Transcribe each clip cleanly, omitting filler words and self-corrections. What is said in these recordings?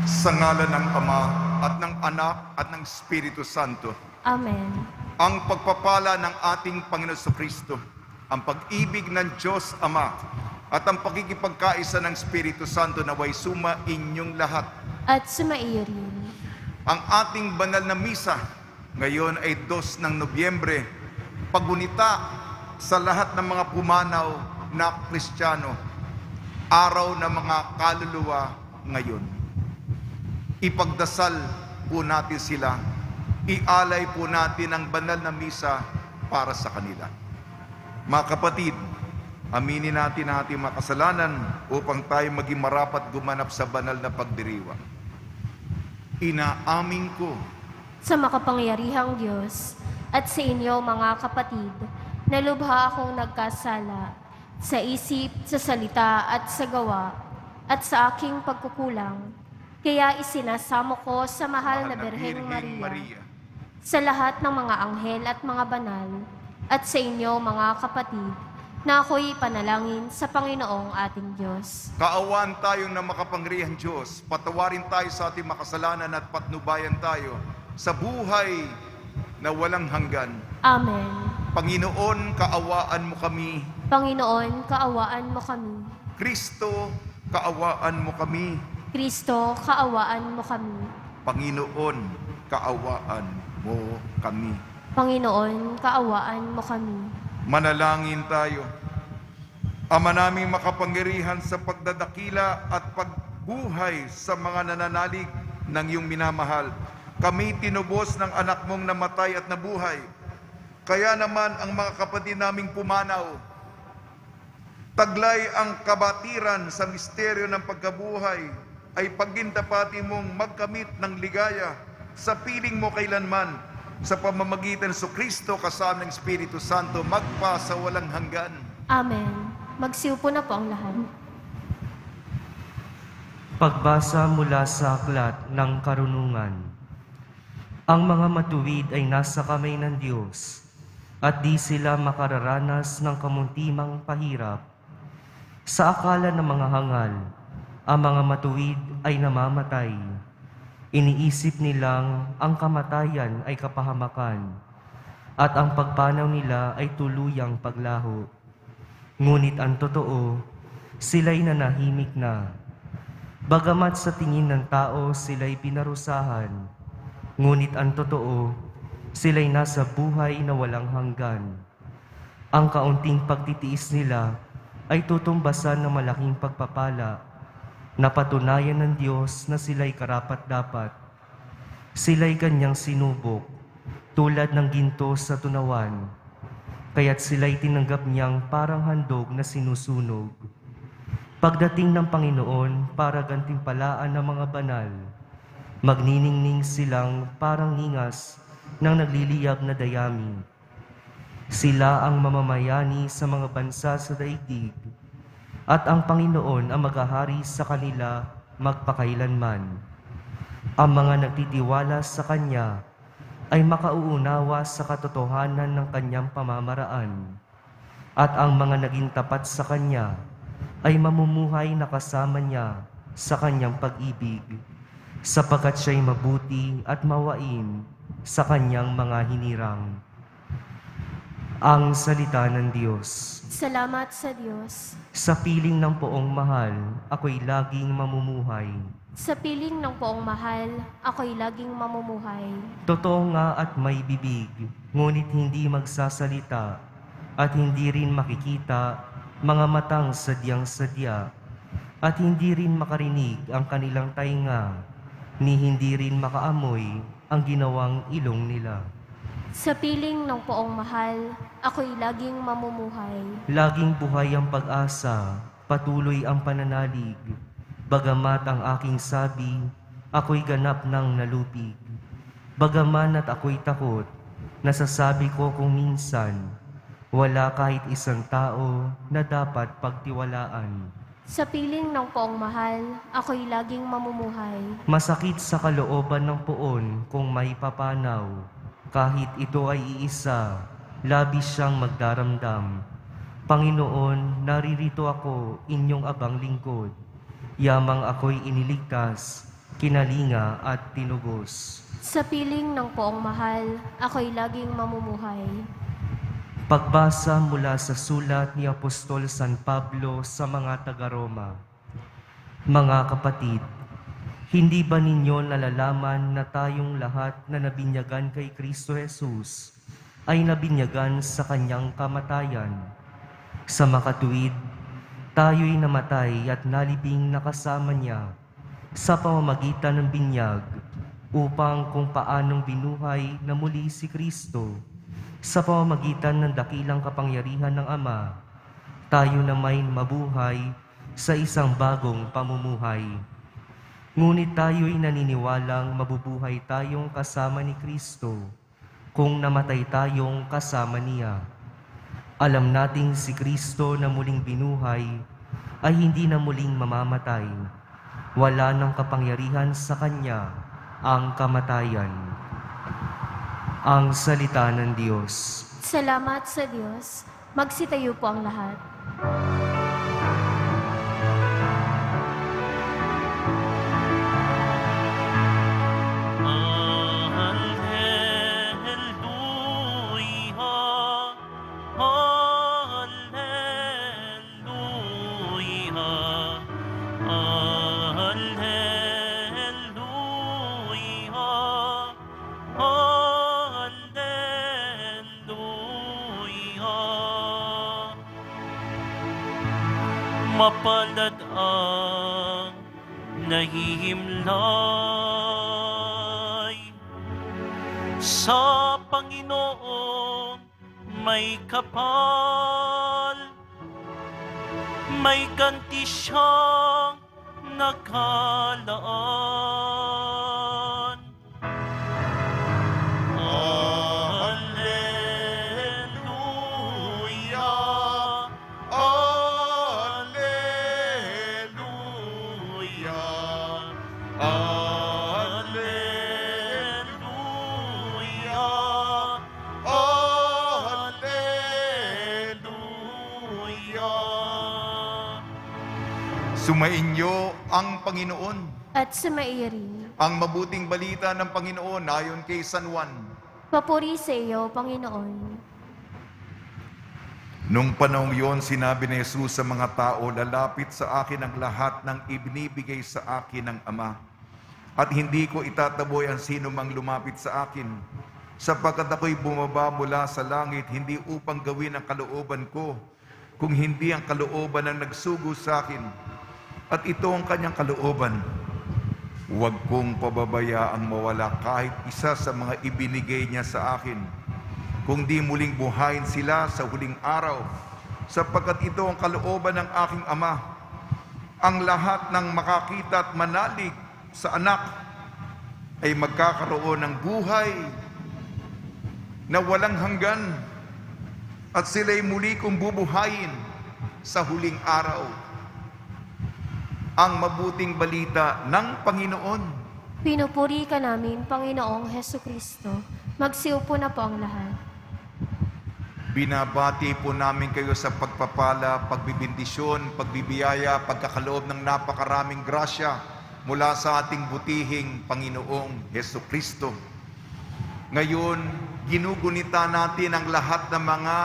Sa ngalan ng Ama at ng Anak at ng Espiritu Santo. Amen. Ang pagpapala ng ating Panginoon Kristo, ang pag-ibig ng Diyos Ama, at ang pakikipagkaisa ng Espiritu Santo naway suma inyong lahat. At sumaiyo rin. Ang ating banal na misa ngayon ay 2 ng Nobyembre, pagunita sa lahat ng mga pumanaw na Kristiyano, araw ng mga kaluluwa ngayon. Ipagdasal po natin sila, ialay po natin ang banal na misa para sa kanila. Mga kapatid, aminin natin ang ating mga kasalanan upang tayo maging marapat gumanap sa banal na pagdiriwang. Inaamin ko Sa makapangyarihang Diyos at sa inyo mga kapatid, na lubha akong nagkasala sa isip, sa salita at sa gawa at sa aking pagkukulang. Kaya isinasamo ko sa mahal na Birheng Maria, sa lahat ng mga anghel at mga banal, at sa inyo mga kapatid, na ako'y panalangin sa Panginoong ating Diyos. Kaawaan tayong na makapangyarihang Diyos, patawarin tayo sa ating makasalanan at patnubayan tayo sa buhay na walang hanggan. Amen. Panginoon, kaawaan mo kami. Panginoon, kaawaan mo kami. Kristo, kaawaan mo kami. Kristo, kaawaan mo kami. Panginoon, kaawaan mo kami. Panginoon, kaawaan mo kami. Manalangin tayo. Ama naming makapangyarihan sa pagdadakila at pagbuhay sa mga nananalig ng iyong minamahal, kami tinubos ng anak mong namatay at nabuhay. Kaya naman ang mga kapatid naming pumanaw, taglay ang kabatiran sa misteryo ng pagkabuhay, ay pagintapati mong magkamit ng ligaya sa piling mo kailanman, sa pamamagitan sa Kristo kasama ng Espiritu Santo, magpa sa walang hanggan. Amen. Magsiupo na po ang lahat. Pagbasa mula sa aklat ng karunungan. Ang mga matuwid ay nasa kamay ng Diyos, at di sila makararanas ng kamuntimang pahirap. Sa akala ng mga hangal, ang mga matuwid ay namamatay. Iniisip nilang ang kamatayan ay kapahamakan, at ang pagpanaw nila ay tuluyang paglaho. Ngunit ang totoo, sila'y nanahimik na. Bagamat sa tingin ng tao sila'y pinarusahan, ngunit ang totoo, sila'y nasa buhay na walang hanggan. Ang kaunting pagtitiis nila ay tutumbasan ng malaking pagpapala. Napatunayan ng Diyos na sila'y karapat-dapat. Sila'y kanyang sinubok, tulad ng ginto sa tunawan, kaya't sila'y tinanggap niyang parang handog na sinusunog. Pagdating ng Panginoon para gantimpalaan ng mga banal, magniningning silang parang ngingas ng nagliliyab na dayami. Sila ang mamamayani sa mga bansa sa daigdig, at ang Panginoon ang maghahari sa kanila magpakailanman. Ang mga nagtitiwala sa Kanya ay makauunawa sa katotohanan ng Kanyang pamamaraan, at ang mga naging tapat sa Kanya ay mamumuhay na kasama Niya sa Kanyang pag-ibig, sapagkat Siya'y mabuti at mawain sa Kanyang mga hinirang. Ang salita ng Diyos. Salamat sa Diyos. Sa piling ng poong mahal, ako'y laging mamumuhay. Sa piling ng poong mahal, ako'y laging mamumuhay. Totoo nga at may bibig, ngunit hindi magsasalita, at hindi rin makikita mga matang sadyang-sadya, at hindi rin makarinig ang kanilang tainga, ni hindi rin makaamoy ang ginawang ilong nila. Sa piling ng poong mahal, ako'y laging mamumuhay. Laging buhay ang pag-asa, patuloy ang pananalig. Bagamat ang aking sabi, ako'y ganap ng nalupig. Bagaman at ako'y takot, nasasabi ko kung minsan, wala kahit isang tao na dapat pagtiwalaan. Sa piling ng poong mahal, ako'y laging mamumuhay. Masakit sa kalooban ng poon kung may papanaw. Kahit ito ay iisa, labis siyang magdaramdam. Panginoon, naririto ako, inyong abang lingkod. Yamang ako'y iniligtas, kinalinga at tinubos. Sa piling ng poong mahal, ako'y laging mamumuhay. Pagbasa mula sa sulat ni Apostol San Pablo sa mga taga-Roma. Mga kapatid, hindi ba ninyo nalalaman na tayong lahat na nabinyagan kay Kristo Jesus ay nabinyagan sa kanyang kamatayan? Sa makatuwid, tayo'y namatay at nalibing nakasama niya sa pamamagitan ng binyag upang kung paanong binuhay na muli si Kristo sa pamamagitan ng dakilang kapangyarihan ng Ama, tayo na may mabuhay sa isang bagong pamumuhay. Ngunit tayo'y naniniwalang mabubuhay tayong kasama ni Kristo kung namatay tayong kasama niya. Alam nating si Kristo na muling binuhay ay hindi na muling mamamatay. Wala ng kapangyarihan sa Kanya ang kamatayan. Ang salita ng Diyos. Salamat sa Diyos. Magsitayo po ang lahat. Mapalad ang nahihimlay sa Panginoon may kapal, may ganti siyang nakalaan. Sumainyo ang Panginoon. At sumairi. Ang mabuting balita ng Panginoon ayon kay San Juan. Papuri sa iyo, Panginoon. Nung panahong yon, sinabi ni Jesus sa mga tao, lalapit sa akin ang lahat ng ibinibigay sa akin ng Ama. At hindi ko itataboy ang sino mang lumapit sa akin, sapagkat ako'y bumaba mula sa langit, hindi upang gawin ang kalooban ko, kung hindi ang kalooban ng nagsugo sa akin. At ito ang kanyang kalooban, huwag kong pababayaang mawala kahit isa sa mga ibinigay niya sa akin, kung di muling buhayin sila sa huling araw, sapagkat ito ang kalooban ng aking Ama. Ang lahat ng makakita at manalig sa anak ay magkakaroon ng buhay na walang hanggan, at sila'y muli kong bubuhayin sa huling araw. Ang mabuting balita ng Panginoon. Pinupuri ka namin, Panginoong Heso Kristo. Magsiupo na po ang lahat. Binabati po namin kayo sa pagpapala, pagbibindisyon, pagbibiyaya, pagkakaloob ng napakaraming grasya mula sa ating butihing Panginoong Heso Kristo. Ngayon, ginugunita natin ang lahat ng mga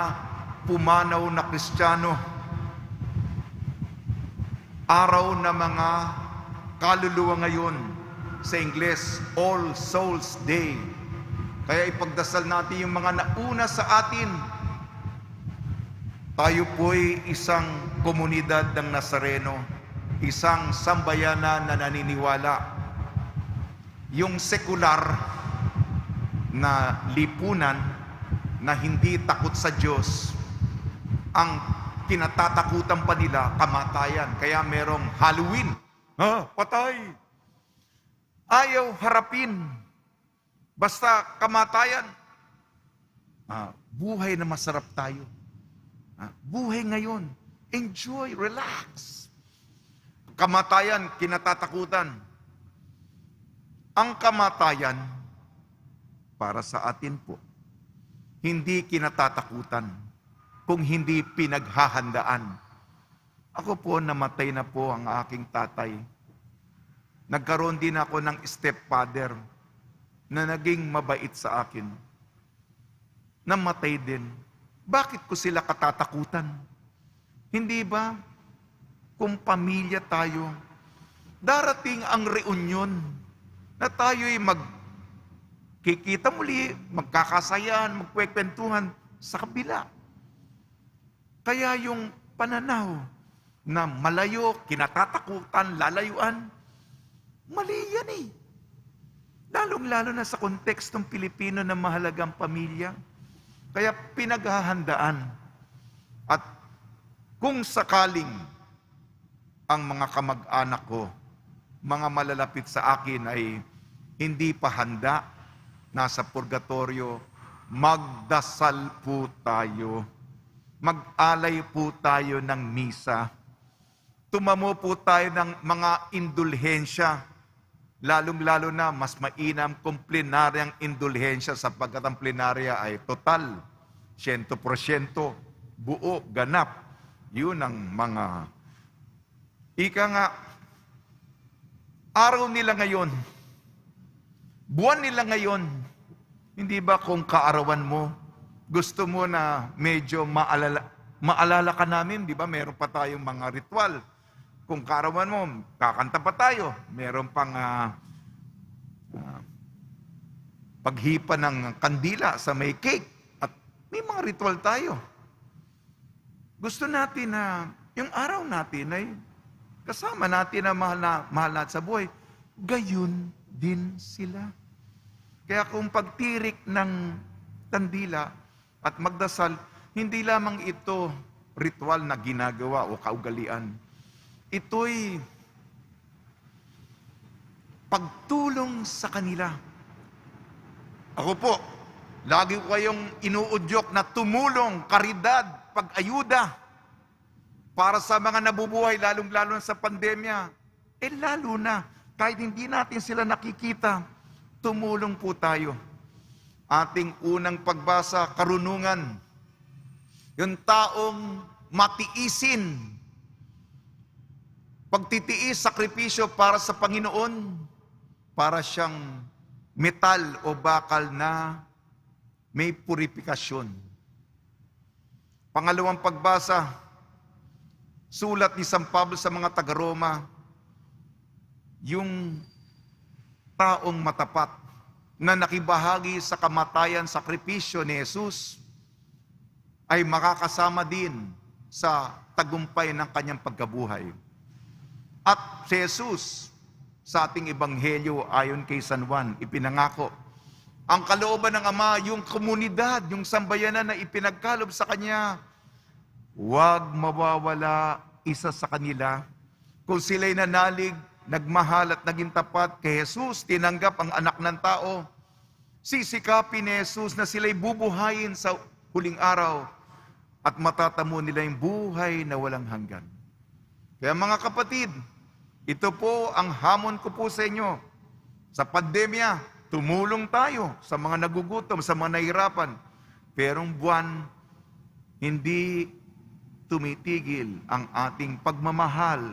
pumanaw na Kristiyano. Araw na mga kaluluwa ngayon, sa Ingles, All Souls Day. Kaya ipagdasal natin yung mga nauna sa atin. Tayo po'y isang komunidad ng Nazareno, isang sambayanan na naniniwala. Yung sekular na lipunan na hindi takot sa Diyos, ang kinatatakutan pa nila kamatayan. Kaya merong Halloween. Patay. Ayaw harapin. Basta kamatayan. Buhay na masarap tayo. Buhay ngayon. Enjoy, relax. Kamatayan, kinatatakutan. Ang kamatayan, para sa atin po, hindi kinatatakutan kung hindi pinaghahandaan. Ako po, namatay na po ang aking tatay. Nagkaroon din ako ng stepfather na naging mabait sa akin. Namatay din. Bakit ko sila katatakutan? Hindi ba? Kung pamilya tayo, darating ang reunion na tayo'y magkikita muli, magkakasayan, magkwekwentuhan sa kabila. Kaya yung pananaw na malayo, kinatatakutan, lalayuan, mali yan eh. Lalong-lalo na sa kontekstong Pilipino na mahalagang pamilya. Kaya pinaghahandaan. At kung sakaling ang mga kamag-anak ko, mga malalapit sa akin ay hindi pa handa, nasa purgatorio, magdasal po tayo. Mag-alay po tayo ng misa. Tumamo po tayo ng mga indulhensya. Lalong-lalo na mas mainam kung plenaryang indulhensya sapagkat ang plenarya ay total, 100%, buo, ganap. Yun ang mga ika nga, araw nila ngayon, buwan nila ngayon, hindi ba kung kaarawan mo, gusto mo na medyo maalala ka namin, di ba? Meron pa tayong mga ritual. Kung kaarawan mo, kakanta pa tayo. Meron pang paghipa ng kandila sa may cake. At may mga ritual tayo. Gusto natin na yung araw natin ay kasama natin na mahal natin sa buhay. Gayon din sila. Kaya kung pagtirik ng kandila at magdasal, hindi lamang ito ritual na ginagawa o kaugalian. Ito'y pagtulong sa kanila. Ako po, lagi ko kayong inuudyok na tumulong, karidad, pag-ayuda para sa mga nabubuhay, lalong-lalo sa pandemya. Lalo na, kahit hindi natin sila nakikita, tumulong po tayo. Ating unang pagbasa, karunungan. Yung taong matiisin, pagtitiis, sakripisyo para sa Panginoon, para siyang metal o bakal na may purifikasyon. Pangalawang pagbasa, sulat ni San Pablo sa mga taga-Roma, yung taong matapat na nakibahagi sa kamatayan, sakripisyo ni Jesus, ay makakasama din sa tagumpay ng kanyang pagkabuhay. At si Jesus, sa ating ebanghelyo ayon kay San Juan, ipinangako, ang kalooban ng Ama, yung komunidad, yung sambayanan na ipinagkalob sa Kanya, huwag mawawala isa sa kanila. Kung sila'y nanalig, nagmahal at naging tapat kay Jesus, tinanggap ang anak ng tao, sisikapin ni Jesus na sila'y bubuhayin sa huling araw at matatamo nila yung buhay na walang hanggan. Kaya mga kapatid, ito po ang hamon ko po sa inyo. Sa pandemya, tumulong tayo sa mga nagugutom, sa mga nahihirapan. Perong buwan, hindi tumitigil ang ating pagmamahal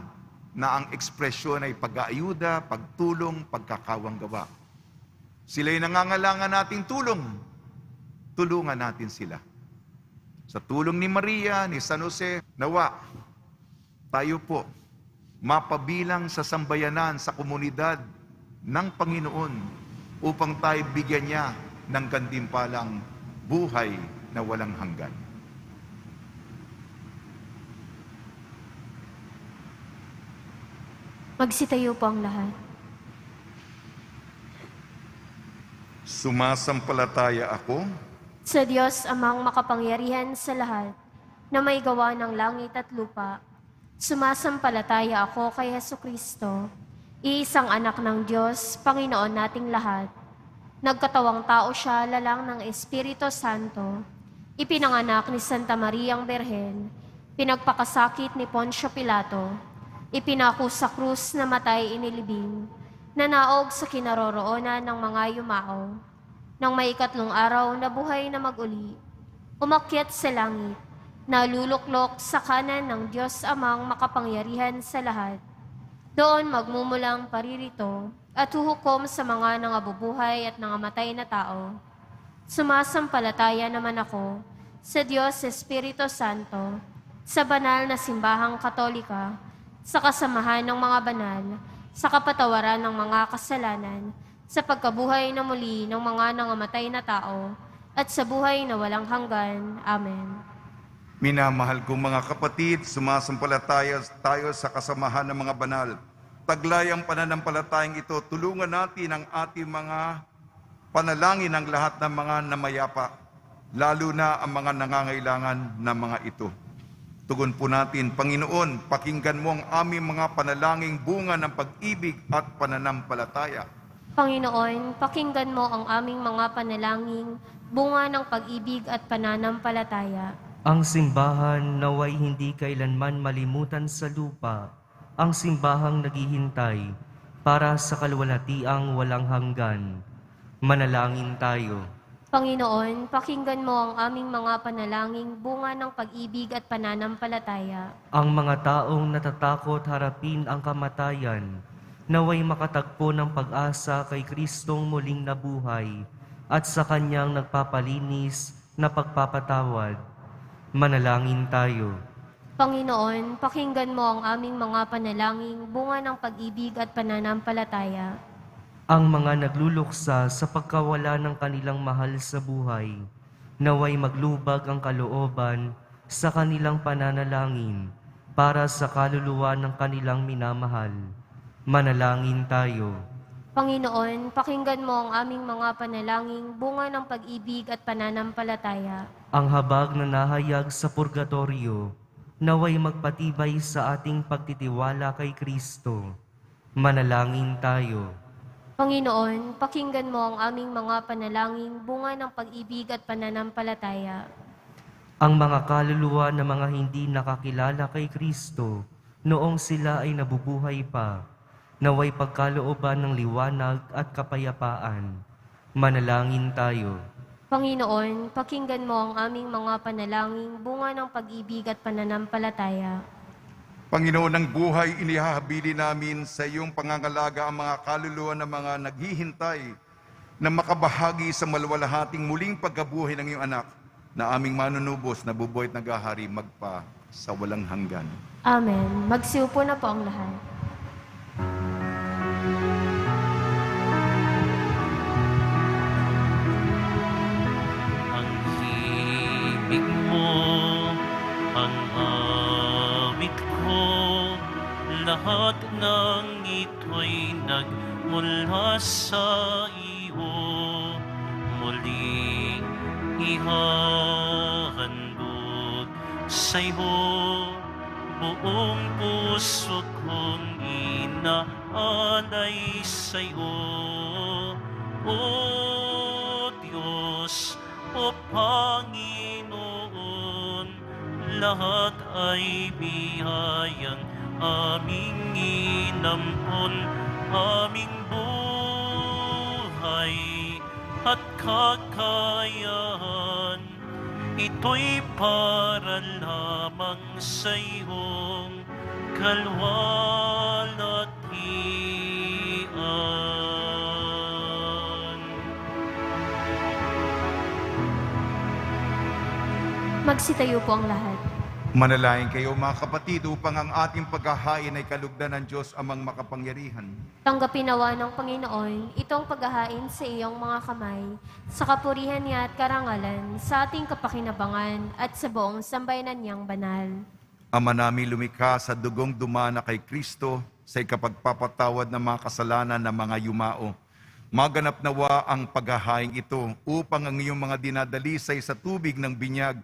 na ang ekspresyon ay pag-aayuda, pagtulong, pagkakawang gawa. Sila'y nangangalangan nating tulong. Tulungan natin sila. Sa tulong ni Maria, ni San Jose, nawa, tayo po, mapabilang sa sambayanan, sa komunidad ng Panginoon upang tayo bigyan niya ng gantimpalang buhay na walang hanggan. Magsitayo po ang lahat. Sumasampalataya ako Sa Diyos amang makapangyarihan sa lahat, na may gawa ng langit at lupa, sumasampalataya ako kay Hesukristo, iisang anak ng Diyos, Panginoon nating lahat. Nagkatawang tao siya lalang ng Espiritu Santo, ipinanganak ni Santa Mariang Berhen, pinagpakasakit ni Poncio Pilato, ipinako sa krus na matay inilibing, nanaog sa kinaroroonan ng mga yumao. Nang may ikatlong araw na buhay na mag-uli, umakyat sa langit, naluluklok sa kanan ng Diyos amang makapangyarihan sa lahat. Doon magmumulang paririto at huhukom sa mga nangabubuhay at nangamatay na tao. Sumasampalataya naman ako sa Diyos Espiritu Santo, sa banal na simbahang katolika, sa kasamahan ng mga banal, sa kapatawaran ng mga kasalanan, sa pagkabuhay na muli ng mga nangamatay na tao, at sa buhay na walang hanggan. Amen. Minamahal kong mga kapatid, sumasampalataya tayo sa kasamahan ng mga banal. Taglay ang pananampalatayang ito, tulungan natin ang ating mga panalangin ng lahat ng mga namayapa, lalo na ang mga nangangailangan ng mga ito. Tugon po natin, Panginoon, pakinggan mo ang aming mga panalangin, bunga ng pag-ibig at pananampalataya. Panginoon, pakinggan mo ang aming mga panalangin, bunga ng pag-ibig at pananampalataya. Ang simbahan naway hindi kailanman malimutan sa lupa, ang simbahang naghihintay para sa kalwalhatiang walang hanggan. Manalangin tayo. Panginoon, pakinggan mo ang aming mga panalangin, bunga ng pag-ibig at pananampalataya. Ang mga taong natatakot harapin ang kamatayan, naway makatagpo ng pag-asa kay Kristong muling nabuhay at sa Kanyang nagpapalinis na pagpapatawad. Manalangin tayo. Panginoon, pakinggan mo ang aming mga panalangin, bunga ng pag-ibig at pananampalataya. Ang mga nagluluksa sa pagkawala ng kanilang mahal sa buhay, naway maglubag ang kalooban sa kanilang pananalangin para sa kaluluwa ng kanilang minamahal. Manalangin tayo. Panginoon, pakinggan mo ang aming mga panalangin, bunga ng pag-ibig at pananampalataya. Ang habag na nahayag sa purgatorio, naway magpatibay sa ating pagtitiwala kay Kristo. Manalangin tayo. Panginoon, pakinggan mo ang aming mga panalangin, bunga ng pag-ibig at pananampalataya. Ang mga kaluluwa na mga hindi nakakilala kay Kristo, noong sila ay nabubuhay pa, naway pagkalooban ng liwanag at kapayapaan. Manalangin tayo. Panginoon, pakinggan mo ang aming mga panalangin, bunga ng pag-ibig at pananampalataya. Panginoon ng buhay, inihahabili namin sa iyong pangangalaga ang mga kaluluwa ng mga naghihintay na makabahagi sa malwalahating muling pagkabuhay ng iyong anak na aming manunubos na bubuhay at naghahari magpa sa walang hanggan. Amen. Magsiupo na po ang lahat. Ang himig mo, ang awit ko, lahat ng ito'y nagmula sa iyo. Muling ihahandog sa'yo, buong puso kong inaalay sa'yo. O Diyos, o Panginoon, lahat ay biyayang aming inampon, aming buhay at kakayahan. Ito'y para lamang sa iyong kalwalhatian. Magsitayo po ang lahat. Manalangin kayo mga kapatid upang ang ating paghahain ay kalugdan ng Diyos amang makapangyarihan. Tanggapin nawa ng Panginoon itong paghahain sa iyong mga kamay, sa kapurihan niya at karangalan, sa ating kapakinabangan at sa buong sambayanan niyang banal. Ama namin lumikha sa dugong dumana kay Kristo sa ikapagpapatawad ng mga kasalanan ng mga yumao. Maganap nawa ang paghahain ito upang ang iyong mga dinadalisay sa tubig ng binyag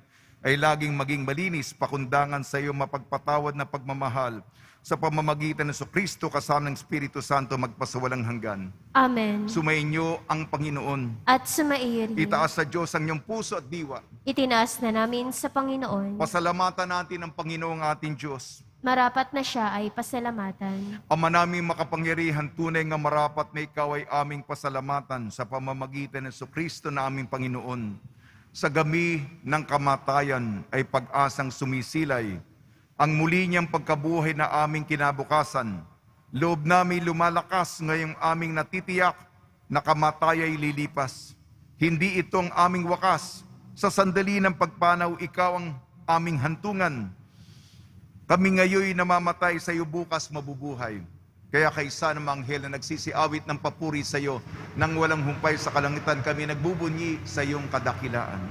ay laging maging malinis, pakundangan sa iyo mapagpatawad na pagmamahal sa pamamagitan ng Kristo kasama ng Espiritu Santo magpasawalang hanggan. Amen. Sumainyo ang Panginoon. At sumairin. Itaas sa Diyos ang iyong puso at diwa. Itinaas na namin sa Panginoon. Pasalamatan natin ang Panginoong ating Diyos. Marapat na siya ay pasalamatan. Ama naming makapangyarihan, tunay nga marapat na ikaw ay aming pasalamatan sa pamamagitan ng Kristo na aming Panginoon. Sa gami ng kamatayan ay pag-asang sumisilay, ang muli niyang pagkabuhay na aming kinabukasan, Loob namin lumalakas ngayong aming natitiyak na kamatay ay lilipas. Hindi itong aming wakas. Sa sandali ng pagpanaw, ikaw ang aming hantungan. Kami ngayon namamatay, sa iyo bukas mabubuhay. Kaya kaysa ng mga anghel na nagsisiawit ng papuri sa iyo, nang walang humpay sa kalangitan, kami nagbubunyi sa iyong kadakilaan.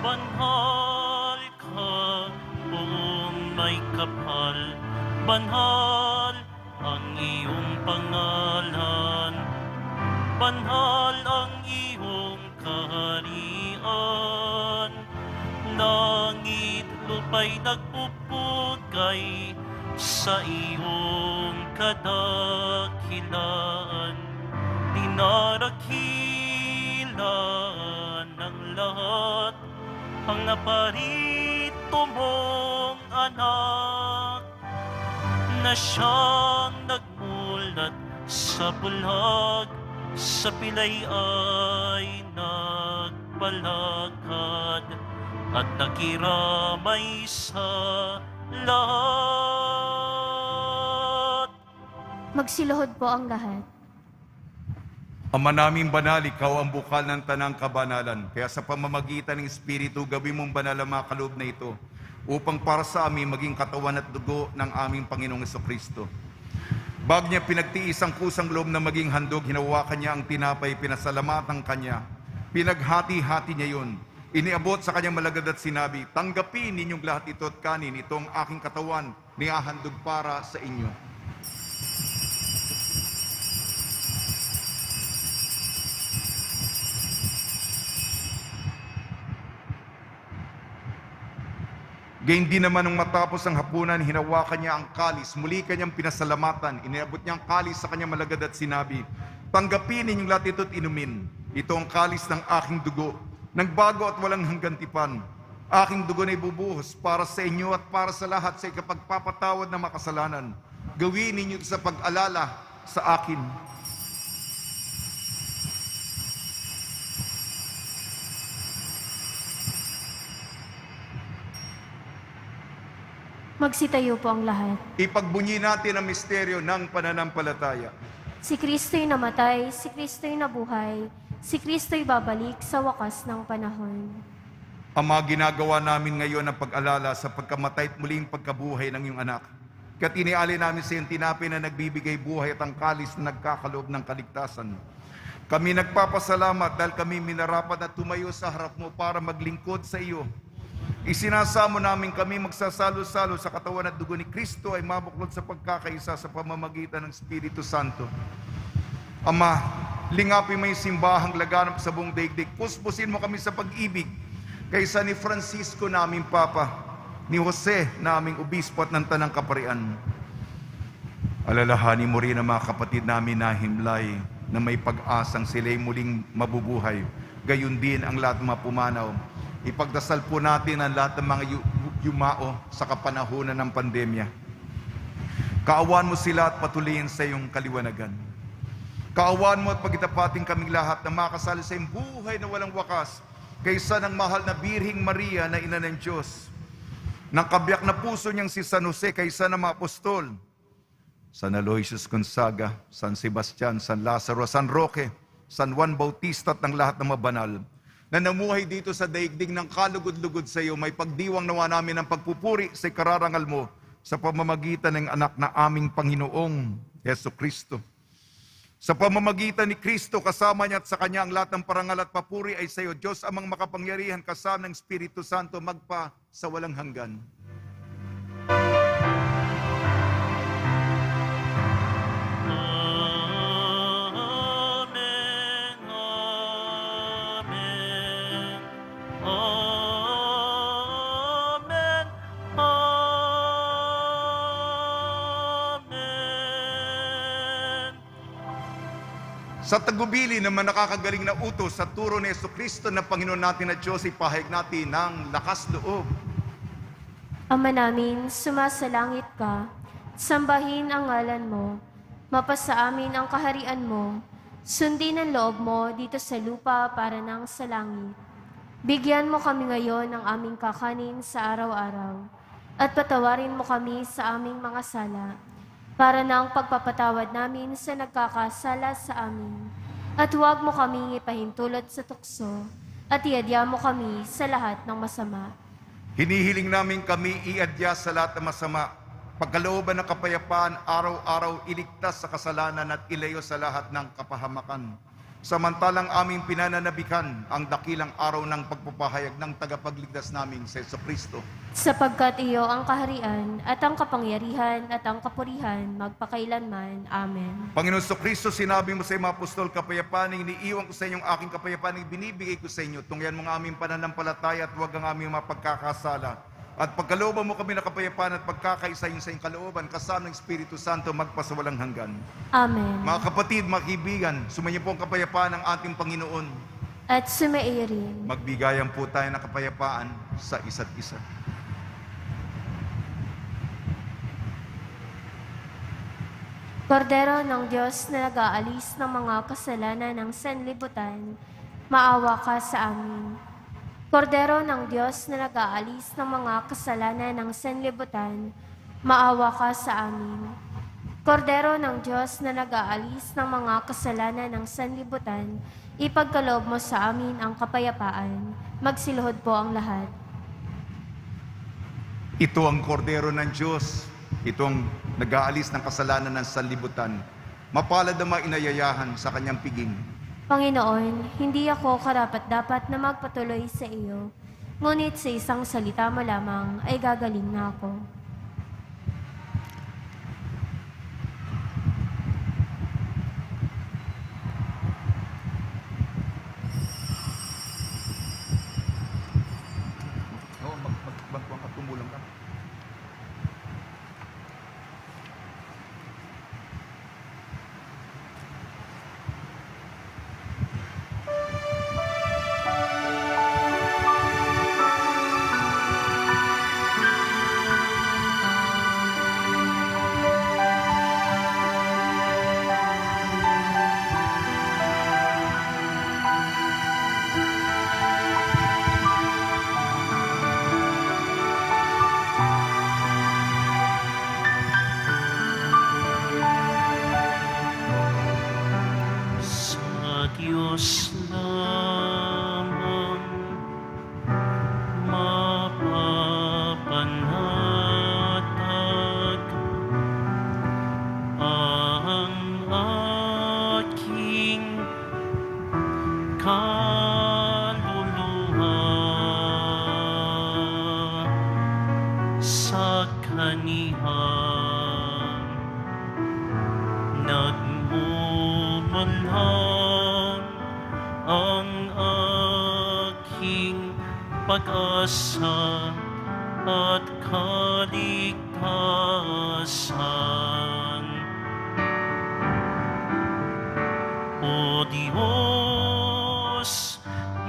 Banhal ka, buong may kapal. Banhal ang iyong pangalan. Banhal ang iyong kaharian. Langit, lupa'y nagpupugay sa iyong kadakilaan. Dinarakilan ng lahat ang naparito mong anak, na siyang nagmulat sa bulag, sa pilay ay nagpalakad, at nakiramay sa lahat. Magsiluhod po ang lahat. Ama naming banal, ikaw ang bukal ng tanang kabanalan. Kaya sa pamamagitan ng Espiritu, gawin mong banal ang mga kaloob na ito, upang para sa amin maging katawan at dugo ng aming Panginoong Jesucristo. Bago niya pinagtiis ang kusang loob na maging handog, hinawakan niya ang tinapay, pinasalamatan kanya. Pinaghati-hati niya yun. Iniabot sa kanyang malagad at sinabi, tanggapin ninyong lahat ito at kanin, itong aking katawan, nihahandog para sa inyo. Gayun din naman nung matapos ang hapunan, hinawakan niya ang kalis, muli kanyang pinasalamatan, iniabot niya ang kalis sa kanyang malagad at sinabi, tanggapin ninyong lahat ito at inumin. Ito ang kalis ng aking dugo, nagbago at walang hanggantipan. Aking dugo na ibubuhos para sa inyo at para sa lahat sa ikapagpapatawad ng makasalanan. Gawin ninyo ito sa pag-alala sa akin. Magsitayo po ang lahat. Ipagbunyi natin ang misteryo ng pananampalataya. Si Kristo'y namatay, si Kristo'y nabuhay, si Kristo'y babalik sa wakas ng panahon. Ama, ginagawa namin ngayon ang pag-alala sa pagkamatay at muling pagkabuhay ng iyong anak. Kaya't inialay namin sa iyong tinapay na nagbibigay buhay at ang kalis na nagkakaloob ng kaligtasan. Kami nagpapasalamat dahil kami minarapat at tumayo sa harap mo para maglingkod sa iyo. Isinasamo namin kami magsasalo-salo sa katawan at dugo ni Kristo ay mabuklod sa pagkakaisa sa pamamagitan ng Espiritu Santo. Ama, lingapin mo yung simbahang laganap sa buong daigdig. Puspusin mo kami sa pag-ibig kaysa ni Francisco naming Papa, ni Jose naming Obispo at ng Tanang Kaparian. Alalahanin mo rin ang mga kapatid namin na himlay na may pag-asang sila'y muling mabubuhay. Gayun din ang lahat ng mga pumanaw. Ipagdasal po natin ang lahat ng mga yumao sa kapanahunan ng pandemya. Kaawaan mo sila at patuloyin sa iyong kaliwanagan. Kaawaan mo at pagitapating kaming lahat na makasali sa iyong buhay na walang wakas kaysa ng mahal na Birhing Maria na ina ng Diyos. Ng kabiyak na puso niyang si San Jose kaysa ng mga apostol. San Aloysius Gonzaga, San Sebastian, San Lazaro, San Roque, San Juan Bautista at ng lahat ng mabanal na namuhay dito sa daigdig ng kalugod-lugod sa iyo, may pagdiwang nawa namin ng pagpupuri sa kararangal mo sa pamamagitan ng anak na aming Panginoong Jesucristo. Sa pamamagitan ni Kristo, kasama niya at sa Kanya ang lahat ng parangal at papuri ay sa iyo, Diyos amang makapangyarihan, kasama ng Espiritu Santo, magpa sa walang hanggan. Sa tagubili naman nakakagaling na utos sa turo ni Jesucristo na Panginoon natin at Diyos, ipahayag natin ng lakas loob. Ama namin, sumasalangit ka, sambahin ang ngalan mo, mapasa amin ang kaharian mo, sundin ang loob mo dito sa lupa para nang sa langit. Bigyan mo kami ngayon ng aming kakanin sa araw-araw at patawarin mo kami sa aming mga sala para na ang pagpapatawad namin sa nagkakasala sa amin. At huwag mo kaming ipahintulot sa tukso at iadya mo kami sa lahat ng masama. Hinihiling namin kami iadya sa lahat ng masama. Pagkalooban ng kapayapaan, araw-araw iligtas sa kasalanan at ilayo sa lahat ng kapahamakan. Samantalang aming pinananabikan ang dakilang araw ng pagpapahayag ng tagapagligtas namin sa Jesucristo. Sapagkat iyo ang kaharian at ang kapangyarihan at ang kapurihan magpakailanman. Amen. Panginoon Jesucristo, sinabi mo sa mga apostol, kapayapaan ang iniiwan ko sa inyong aking kapayapaan ang binibigay ko sa inyo. Tungyan mo ang aming pananampalataya at huwag ang aming mapagkakasala. At pagkalooban mo kami ng kapayapaan at pagkakaisa sa iyong kalooban, kasama ng Espiritu Santo magpasawalang hanggan. Amen. Mga kapatid, mga kaibigan, sumayin po ang kapayapaan ng ating Panginoon. At sumairin. Magbigayan po tayo ng kapayapaan sa isa't isa. Kordero ng Diyos na nag-aalis ng mga kasalanan ng sanlibutan, maawa ka sa amin. Kordero ng Diyos na nag-aalis ng mga kasalanan ng sanlibutan, maawa ka sa amin. Kordero ng Diyos na nag-aalis ng mga kasalanan ng sanlibutan, ipagkaloob mo sa amin ang kapayapaan. Magsiluhod po ang lahat. Ito ang kordero ng Diyos. Ito ang nag-aalis ng kasalanan ng sanlibutan. Mapalad ang mga inayayahan sa kanyang piging. Panginoon, hindi ako karapat-dapat na magpatuloy sa iyo, ngunit sa isang salita mo lamang ay gagaling na ako. Magkuhan ka, tumulong ka. Sa Diyos lamang mapapanatag ang aking kaluluwa. Sa kaniyang nagmumulan ang aking pag-asa at kaligtasan. O Diyos,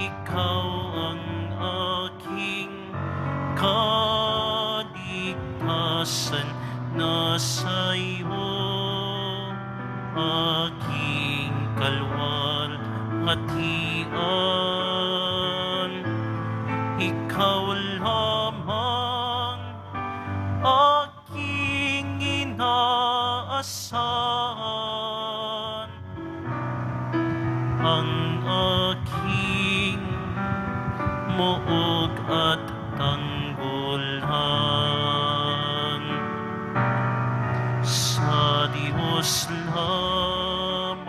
Ikaw ang aking kaligtasan. Nasa iyo aking kalwalhatian. Ikaw lamang aking inaasahan. Ang aking muog at tanggulhan. Sa Diyos lamang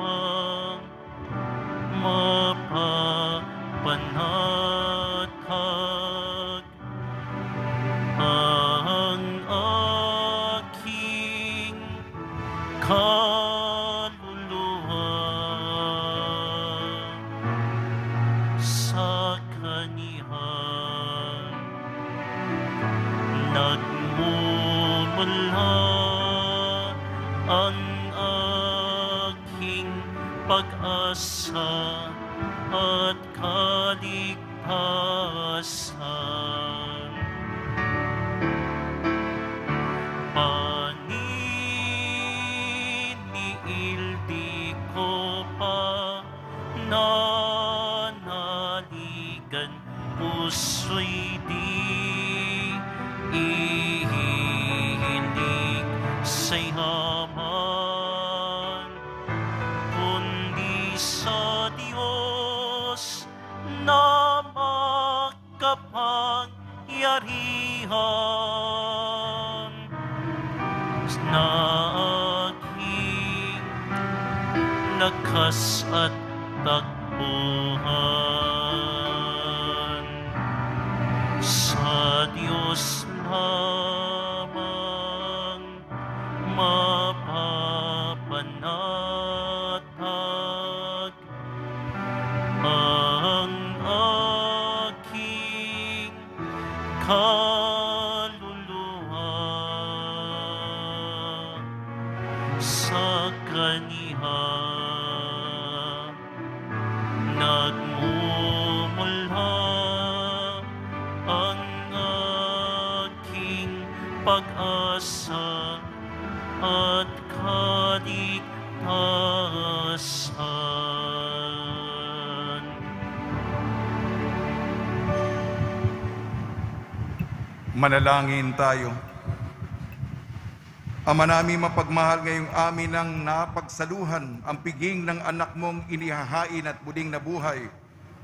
mapapanatag ang aking kaluluwa. Sa kaniyang nagmumula ang aking pag-asa at kaligtasan. Paniniil di ko pa nanaligan sa yaman, kundi sa Diyos na makapangyarihan, na aking lakas at takbuhan. Sa Diyos lamang mapapanatag ang aking kaluluwa. Sa Kaniya nagmumula ang aking pag-asa at kaligtasan. Manalangin tayo. Ama namin mapagmahal, ngayong amin ang napagsaluhan ang piging ng anak mong inihahain at muling nabuhay.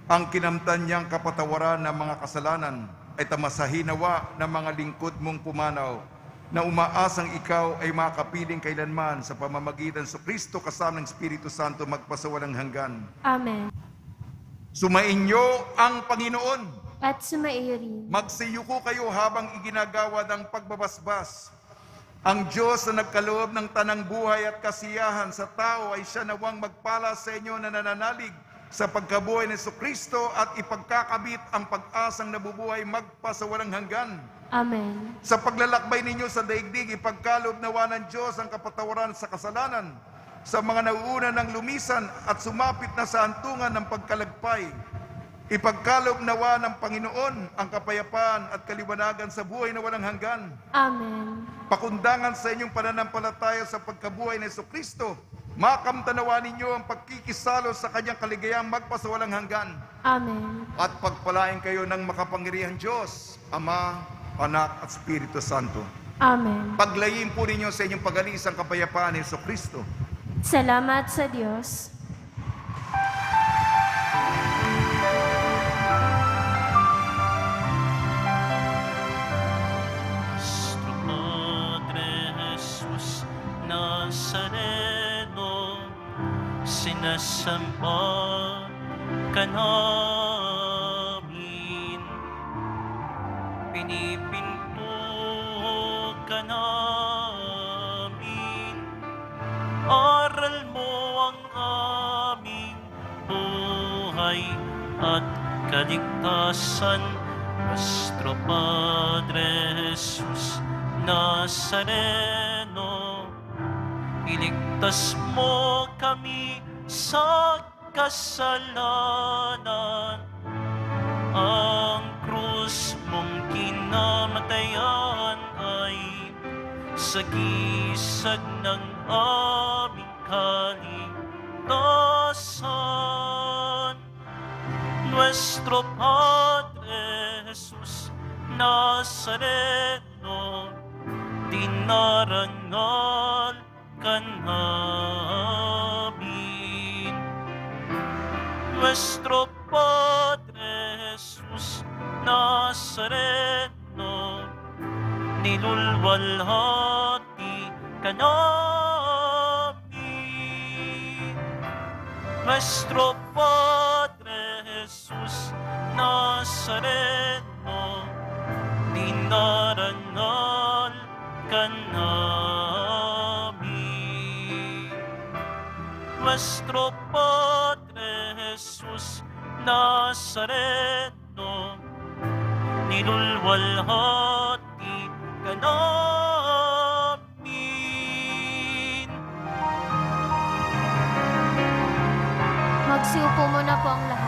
Ang kinamtan niyang kapatawaran ng mga kasalanan ay tamasahin nawa ng mga lingkod mong pumanaw, na umaasang ikaw ay makapiling kailanman sa pamamagitan sa Kristo kasama ng Espiritu Santo magpasawalang hanggan. Amen. Sumainyo ang Panginoon. At sumaiyo rin. Magsiyuko kayo habang iginagawad ang pagbabasbas. Ang Diyos na nagkaloob ng tanang buhay at kasiyahan sa tao ay siya nawang magpala sa inyo na nananalig sa pagkabuhay ni Jesucristo at ipagkakabit ang pag-asang nabubuhay magpasawalang hanggan. Amen. Sa paglalakbay ninyo sa daigdig, ipagkaloob nawa ng Diyos ang kapatawaran sa kasalanan sa mga nauuna ng lumisan at sumapit na sa hantungan ng pagkalagpay. Ipagkaloob nawa ng Panginoon ang kapayapaan at kaliwanagan sa buhay na walang hanggan. Amen. Pakundangan sa inyong pananampalataya sa pagkabuhay ni Jesucristo, makamtanawa ninyo ang pagkikisalo sa kanyang kaligayang magpasawalang hanggan. Amen. At pagpalain kayo ng makapangyarihang Diyos, Ama, Anak at Espiritu Santo. Amen. Paglayin po ninyo sa inyong pag-alis ang kapayapaan ni Jesucristo. Salamat sa Diyos. Nuestro Padre Jesus Nazareno, sinasamba ka namin, pinipinto ka namin, aral mo ang aming buhay at kaligtasan. Nuestro Padre Jesus Nazareno, iligtas mo kami sa kasalanan. Ang krus mong kinamatayan ay sagisag ng aming kaligtasan. Nuestro Padre Jesus Nazareno, dinarangal ka namin. Nuestro Padre Jesus Nazareno, nilulwalhati ka namin. Nuestro Padre Jesus Nazareno, dinarangal ka namin. Nuestro Padre Jesus Nazareno, nilulwalhati ka namin. Magsiupo muna po ang lahat.